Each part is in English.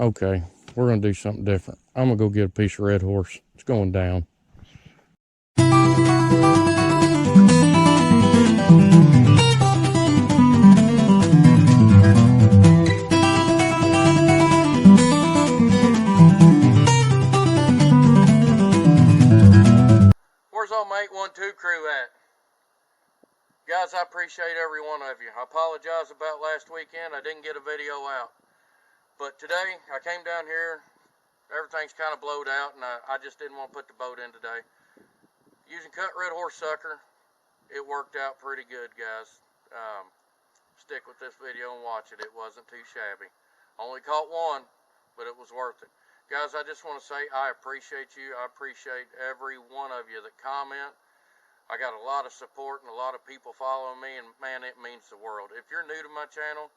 Okay, we're gonna do something different. I'm gonna go get a piece of red horse. It's going down. Where's all mate 1-2 crew at? Guys, I appreciate every one of you. I apologize about last weekend. I didn't get a video out. But today, I came down here. Everything's kind of blowed out, and I just didn't want to put the boat in today. Using cut red horse sucker, it worked out pretty good, guys. Stick with this video and watch it. It wasn't too shabby. Only caught one, but it was worth it. Guys, I just want to say I appreciate you. I appreciate every one of you that comment. I got a lot of support and a lot of people following me, and man, it means the world. If you're new to my channel,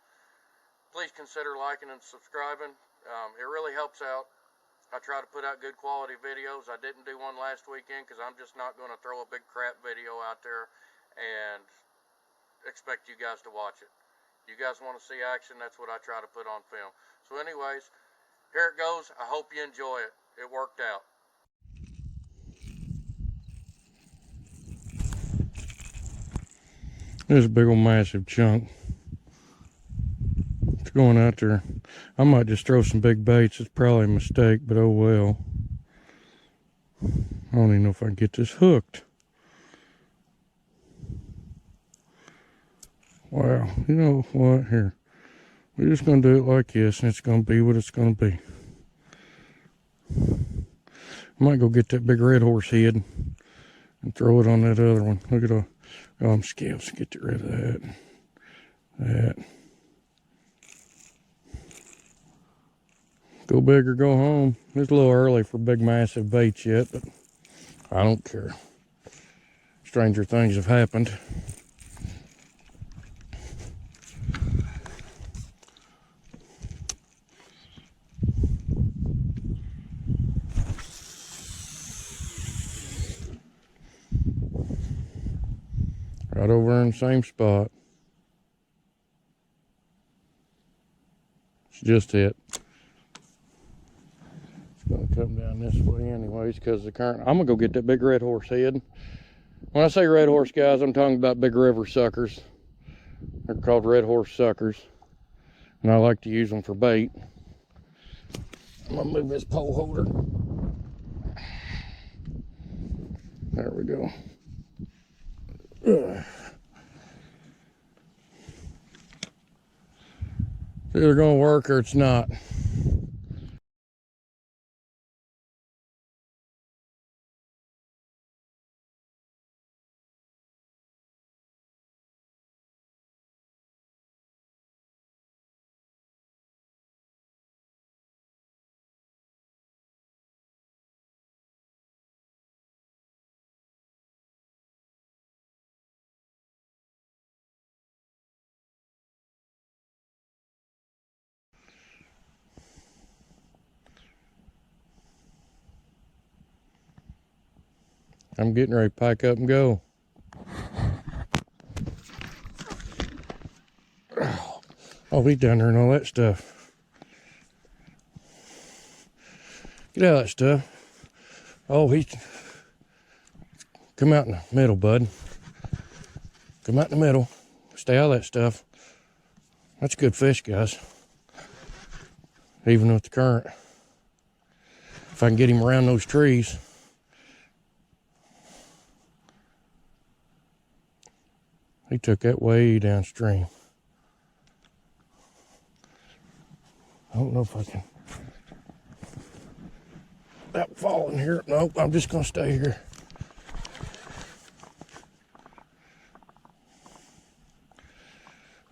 please consider liking and subscribing. It really helps out. I try to put out good quality videos. I didn't do one last weekend because I'm just not going to throw a big crap video out there and expect you guys to watch it. You guys want to see action, that's what I try to put on film. So anyways, here it goes. I hope you enjoy it. It worked out. There's a big old massive chunk. It's going out there. I might just throw some big baits. It's probably a mistake, but oh well. I don't even know if I can get this hooked. Wow, you know what? Here, we're just going to do it like this, and it's going to be what it's going to be. I might go get that big red horse head and throw it on that other one. Look at all them scales. Get rid of that. That. Go big or go home. It's a little early for big massive baits yet, but I don't care. Stranger things have happened. Right over in the same spot. It's just hit. It's going to come down this way anyways because of the current. I'm going to go get that big red horse head. When I say red horse, guys, I'm talking about big river suckers. They're called red horse suckers. And I like to use them for bait. I'm going to move this pole holder. There we go. It's either going to work or it's not. I'm getting ready to pack up and go. Oh, he's down there and all that stuff. Get out of that stuff. Oh, he's... Come out in the middle, bud. Come out in the middle. Stay out of that stuff. That's a good fish, guys. Even with the current. If I can get him around those trees. He took that way downstream. I don't know if I can. That falling here. Nope, I'm just gonna stay here.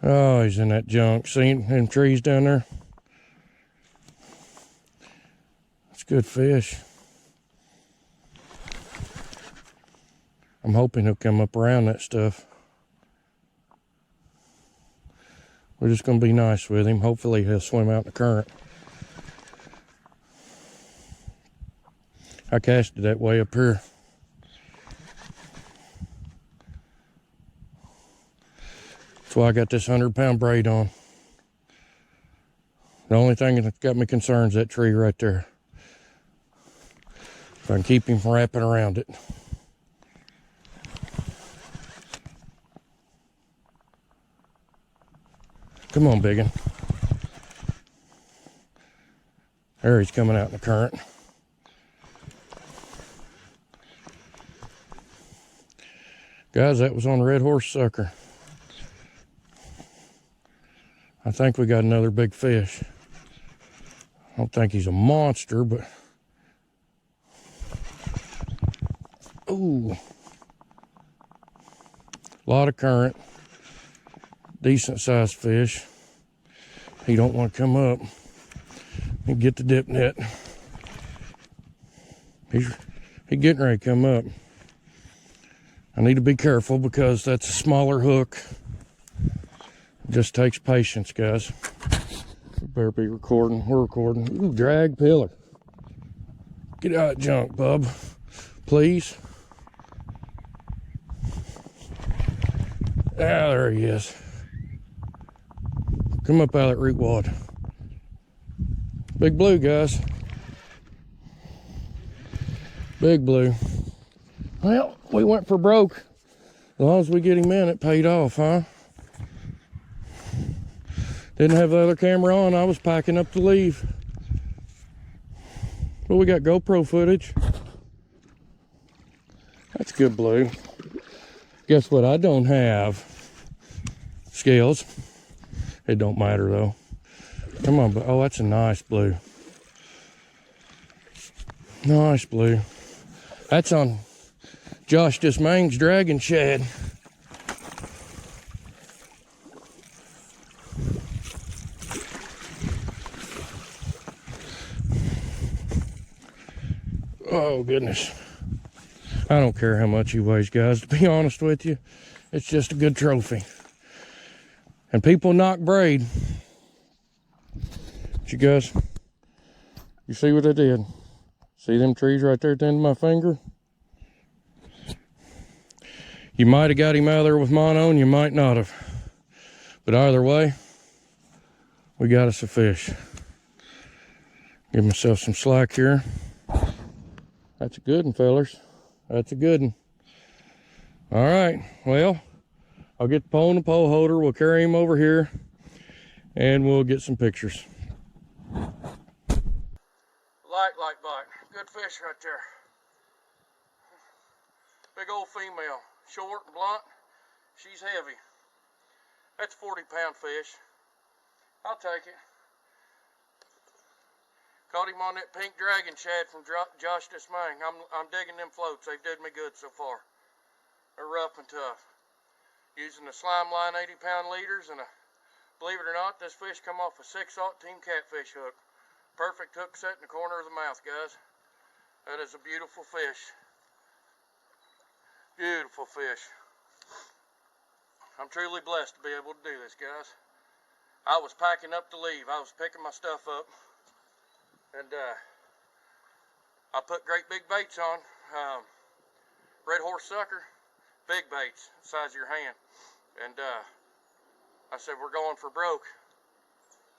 Oh, he's in that junk. See them trees down there? That's good fish. I'm hoping he'll come up around that stuff. We're just going to be nice with him. Hopefully he'll swim out in the current. I casted that way up here. That's why I got this 100-pound braid on. The only thing that's got me concerned is that tree right there. If I can keep him from wrapping around it. Come on, biggin. There he's coming out in the current. Guys, that was on the red horse sucker. I think we got another big fish. I don't think he's a monster, but... Ooh. A lot of current. Decent sized fish. He don't want to come up and get the dip net. He's getting ready to come up. I need to be careful because that's a smaller hook. It just takes patience, guys. We better be recording. We're recording. Ooh, drag pillar. Get out of junk, bub. Please. Ah, there he is. Come up out of that root wad. Big blue, guys. Big blue. Well, we went for broke. As long as we get him in, it paid off, huh? Didn't have the other camera on. I was packing up to leave. Well, we got GoPro footage. That's good blue. Guess what I don't have? Scales. It don't matter though. Come on, but oh, that's a nice blue. Nice blue. That's on Josh Dismang's dragon shad. Oh goodness. I don't care how much he weighs, guys. To be honest with you, it's just a good trophy. And people knock braid. But you guys, you see what I did? See them trees right there at the end of my finger? You might have got him out of there with mono and you might not have. But either way, we got us a fish. Give myself some slack here. That's a good one, fellers. That's a good one. All right, well, I'll get the pole and the pole holder. We'll carry him over here and we'll get some pictures. Like bite. Good fish right there. Big old female. Short and blunt. She's heavy. That's a 40-pound fish. I'll take it. Caught him on that pink dragon shad from Josh Dismang. I'm digging them floats. They've did me good so far. They're rough and tough. Using the slime line 80-pound leaders, and believe it or not, this fish come off a 6/18 catfish hook. Perfect hook set in the corner of the mouth, guys. That is a beautiful fish. Beautiful fish. I'm truly blessed to be able to do this, guys. I was packing up to leave. I was picking my stuff up. And I put great big baits on. Red horse sucker. Big baits, size of your hand. And I said, we're going for broke.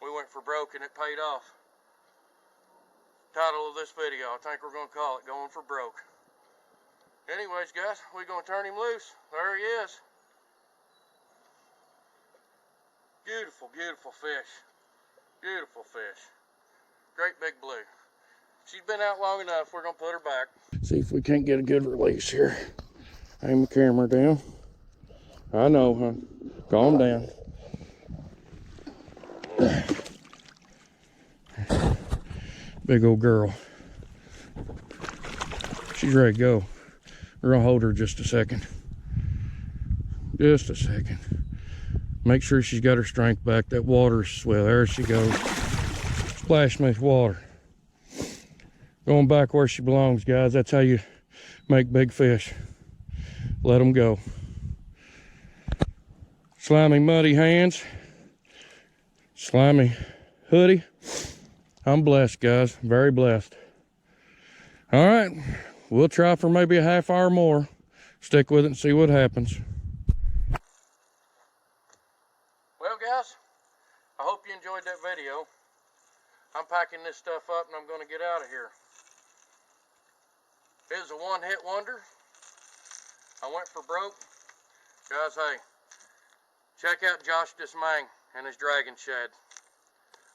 We went for broke and it paid off. Title of this video, I think we're going to call it Going for Broke. Anyways, guys, we're going to turn him loose. There he is. Beautiful, beautiful fish. Beautiful fish. Great big blue. She's been out long enough. We're going to put her back. See if we can't get a good release here. Aim the camera down. I know, huh? Calm down. Big old girl. She's ready to go. We're going to hold her just a second. Just a second. Make sure she's got her strength back. That water's swell. There she goes. Splash me with water. Going back where she belongs, guys. That's how you make big fish. Let them go. Slimy, muddy hands. Slimy hoodie. I'm blessed, guys. Very blessed. All right. We'll try for maybe a half hour more. Stick with it and see what happens. Well, guys, I hope you enjoyed that video. I'm packing this stuff up and I'm going to get out of here. It was a one-hit wonder. I went for broke. Guys, hey, check out Josh Dismang and his dragon shed.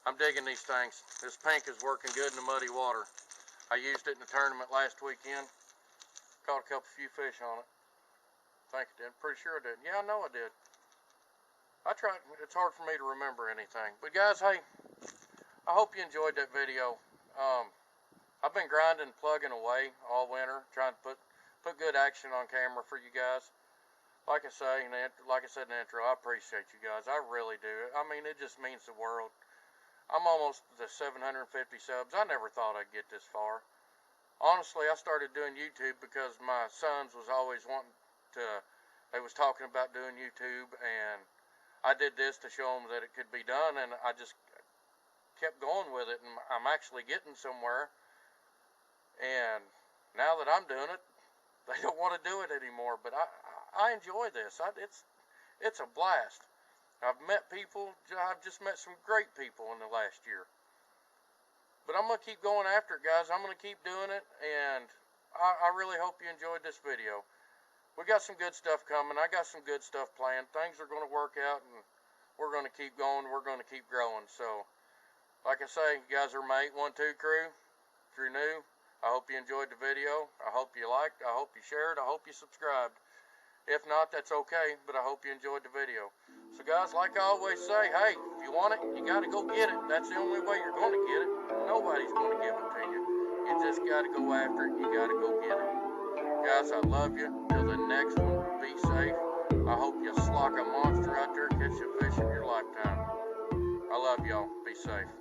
I'm digging these things. This pink is working good in the muddy water. I used it in the tournament last weekend. Caught a few fish on it. I think I did. Pretty sure I did. Yeah, I know I did. I tried. It's hard for me to remember anything. But guys, hey, I hope you enjoyed that video. I've been grinding, plugging away all winter, trying to put good action on camera for you guys. Like I said in the intro, I appreciate you guys. I really do. I mean, it just means the world. I'm almost to 750 subs. I never thought I'd get this far. Honestly, I started doing YouTube because my sons was always wanting to, they was talking about doing YouTube, and I did this to show them that it could be done, and I just kept going with it, and I'm actually getting somewhere. And now that I'm doing it, they don't want to do it anymore, but I enjoy this. It's a blast. I've met people. I've just met some great people in the last year. But I'm going to keep going after it, guys. I'm going to keep doing it, and I really hope you enjoyed this video. We got some good stuff coming. I got some good stuff planned. Things are going to work out, and we're going to keep going. We're going to keep growing. So, like I say, you guys are my 812 crew. If you're new, I hope you enjoyed the video. I hope you liked. I hope you shared. I hope you subscribed. If not, that's okay, but I hope you enjoyed the video. So guys, like I always say, hey, if you want it, you got to go get it. That's the only way you're going to get it. Nobody's going to give it to you. You just got to go after it. You got to go get it. Guys, I love you. Till the next one, be safe. I hope you slock a monster out there, catch a fish of your lifetime. I love y'all. Be safe.